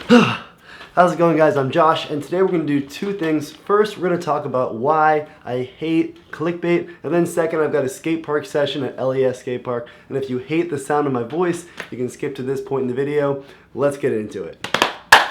How's it going, guys? I'm Josh, and today we're going to do two things. First, we're going to talk about why I hate clickbait, and then second, I've got a skate park session at LES Skate Park, and if you hate the sound of my voice, you can skip to this point in the video. Let's get into it.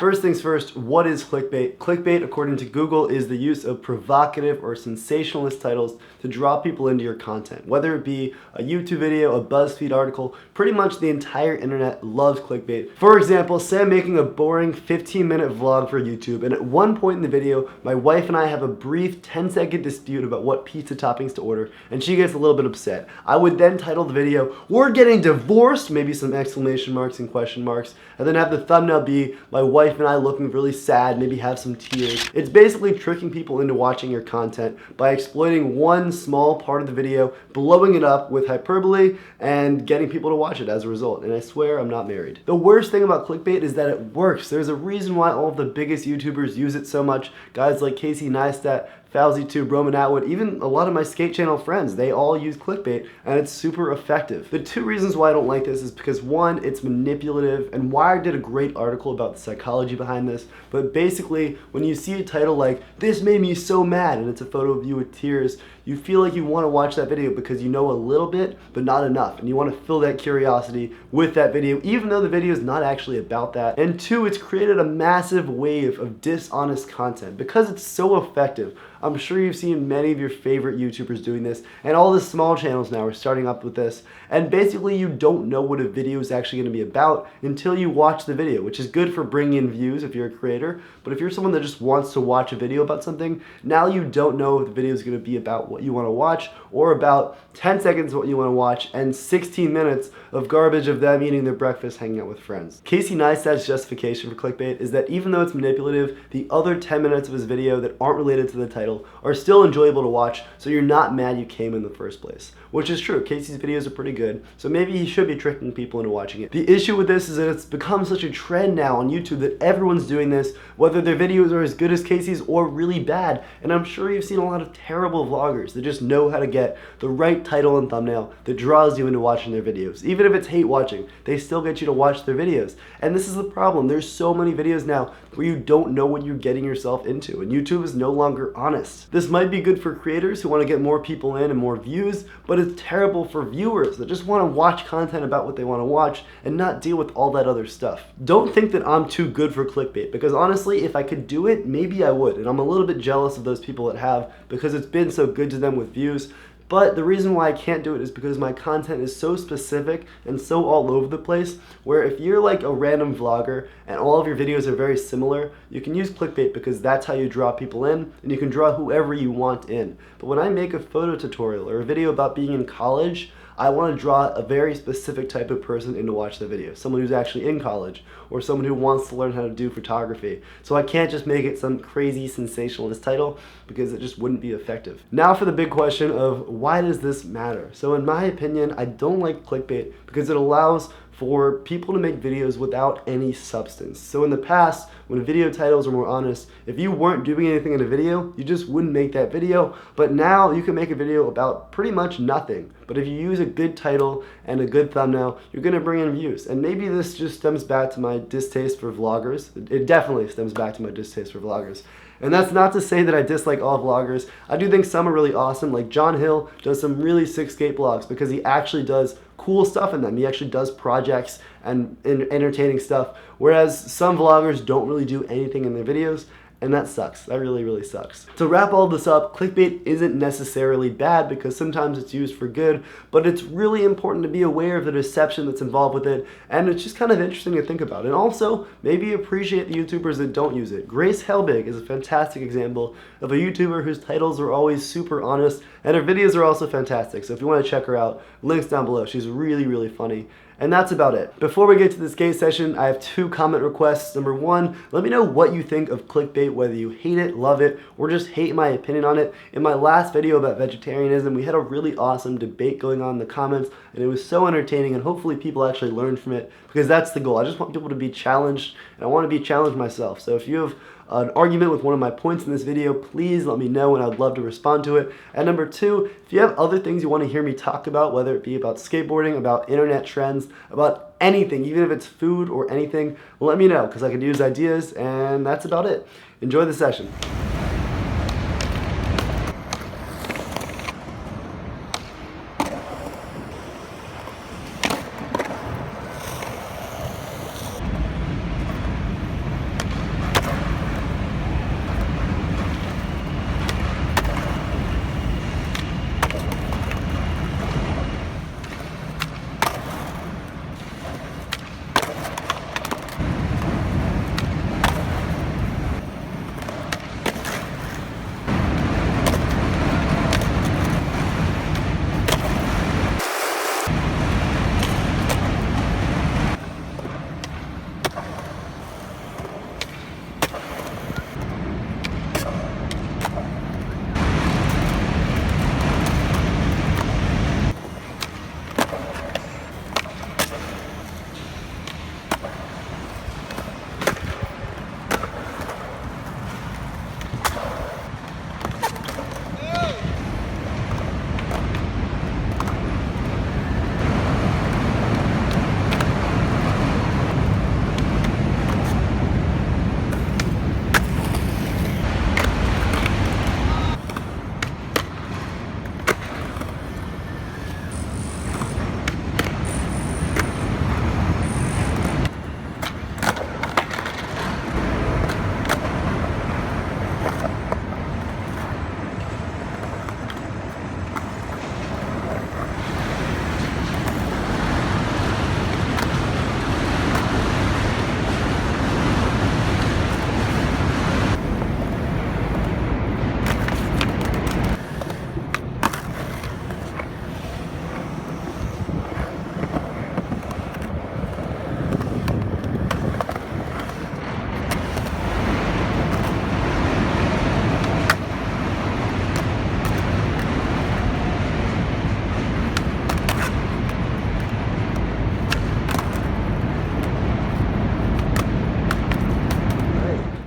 First things first, what is clickbait? Clickbait, according to Google, is the use of provocative or sensationalist titles to draw people into your content. Whether it be a YouTube video, a BuzzFeed article, pretty much the entire internet loves clickbait. For example, say I'm making a boring 15-minute vlog for YouTube, and at one point in the video, my wife and I have a brief 10-second dispute about what pizza toppings to order, and she gets a little bit upset. I would then title the video, "We're getting divorced," maybe some exclamation marks and question marks, and then have the thumbnail be my wife and I looking really sad, maybe have some tears. It's basically tricking people into watching your content by exploiting one small part of the video, blowing it up with hyperbole, and getting people to watch it as a result. And I swear I'm not married. The worst thing about clickbait is that it works. There's a reason why all of the biggest YouTubers use it so much. Guys like Casey Neistat, FalzyTube, Roman Atwood, even a lot of my skate channel friends, they all use clickbait, and it's super effective. The two reasons why I don't like this is because one, it's manipulative, and Wired did a great article about the psychology behind this, but basically, when you see a title like, "This made me so mad," and it's a photo of you with tears, you feel like you want to watch that video because you know a little bit, but not enough, and you want to fill that curiosity with that video, even though the video is not actually about that. And two, it's created a massive wave of dishonest content because it's so effective. I'm sure you've seen many of your favorite YouTubers doing this, and all the small channels now are starting up with this. And basically, you don't know what a video is actually going to be about until you watch the video, which is good for bringing in views if you're a creator. But if you're someone that just wants to watch a video about something, now you don't know if the video is going to be about what you want to watch or about 10 seconds of what you want to watch and 16 minutes of garbage of them eating their breakfast, hanging out with friends. Casey Neistat's justification for clickbait is that even though it's manipulative, the other 10 minutes of his video that aren't related to the title are still enjoyable to watch, so you're not mad you came in the first place. Which is true. Casey's videos are pretty good, so maybe he should be tricking people into watching it. The issue with this is that it's become such a trend now on YouTube that everyone's doing this, whether their videos are as good as Casey's or really bad. And I'm sure you've seen a lot of terrible vloggers that just know how to get the right title and thumbnail that draws you into watching their videos. Even if it's hate watching, they still get you to watch their videos. And this is the problem. There's so many videos now where you don't know what you're getting yourself into, and YouTube is no longer honest. This might be good for creators who want to get more people in and more views, but it's terrible for viewers that just want to watch content about what they want to watch and not deal with all that other stuff. Don't think that I'm too good for clickbait, because honestly, if I could do it, maybe I would, and I'm a little bit jealous of those people that have, because it's been so good to them with views. But the reason why I can't do it is because my content is so specific and so all over the place, where if you're like a random vlogger and all of your videos are very similar, you can use clickbait because that's how you draw people in, and you can draw whoever you want in. But when I make a photo tutorial or a video about being in college, I want to draw a very specific type of person in to watch the video. Someone who's actually in college, or someone who wants to learn how to do photography. So I can't just make it some crazy sensationalist title because it just wouldn't be effective. Now for the big question of why does this matter? So in my opinion, I don't like clickbait because it allows for people to make videos without any substance. So in the past, when video titles were more honest, if you weren't doing anything in a video, you just wouldn't make that video. But now you can make a video about pretty much nothing. But if you use a good title and a good thumbnail, you're gonna bring in views. And maybe this just stems back to my distaste for vloggers. It definitely stems back to my distaste for vloggers. And that's not to say that I dislike all vloggers. I do think some are really awesome. Like John Hill does some really sick skate blogs because he actually does cool stuff in them. He actually does projects and entertaining stuff, whereas some vloggers don't really do anything in their videos. And that sucks. That really, really sucks. To wrap all this up, clickbait isn't necessarily bad because sometimes it's used for good, but it's really important to be aware of the deception that's involved with it, and it's just kind of interesting to think about. And also, maybe appreciate the YouTubers that don't use it. Grace Helbig is a fantastic example of a YouTuber whose titles are always super honest, and her videos are also fantastic. So if you want to check her out, links down below. She's really, really funny. And that's about it. Before we get to the skate session, I have two comment requests. Number one, let me know what you think of clickbait, whether you hate it, love it, or just hate my opinion on it. In my last video about vegetarianism, we had a really awesome debate going on in the comments, and it was so entertaining, and hopefully people actually learned from it, because that's the goal. I just want people to be challenged, and I want to be challenged myself. So if you have an argument with one of my points in this video, please let me know and I'd love to respond to it. And number two, if you have other things you want to hear me talk about, whether it be about skateboarding, about internet trends, about anything, even if it's food or anything, let me know because I could use ideas, and that's about it. Enjoy the session.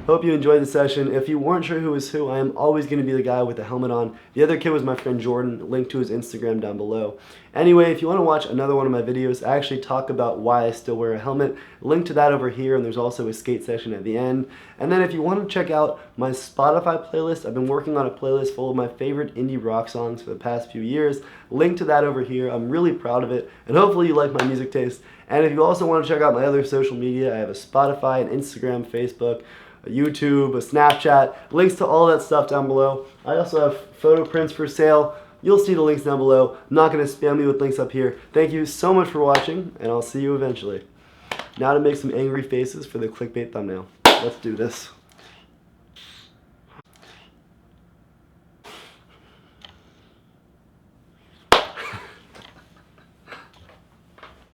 Hope you enjoyed the session. If you weren't sure who was who, I am always going to be the guy with the helmet on. The other kid was my friend Jordan, link to his Instagram down below. Anyway, if you want to watch another one of my videos, I actually talk about why I still wear a helmet. Link to that over here, and there's also a skate session at the end. And then if you want to check out my Spotify playlist, I've been working on a playlist full of my favorite indie rock songs for the past few years. Link to that over here. I'm really proud of it, and hopefully you like my music taste. And if you also want to check out my other social media, I have a Spotify, an Instagram, Facebook, a YouTube, a Snapchat, links to all that stuff down below. I also have photo prints for sale. You'll see the links down below. I'm not going to spam you with links up here. Thank you so much for watching, and I'll see you eventually. Now to make some angry faces for the clickbait thumbnail. Let's do this.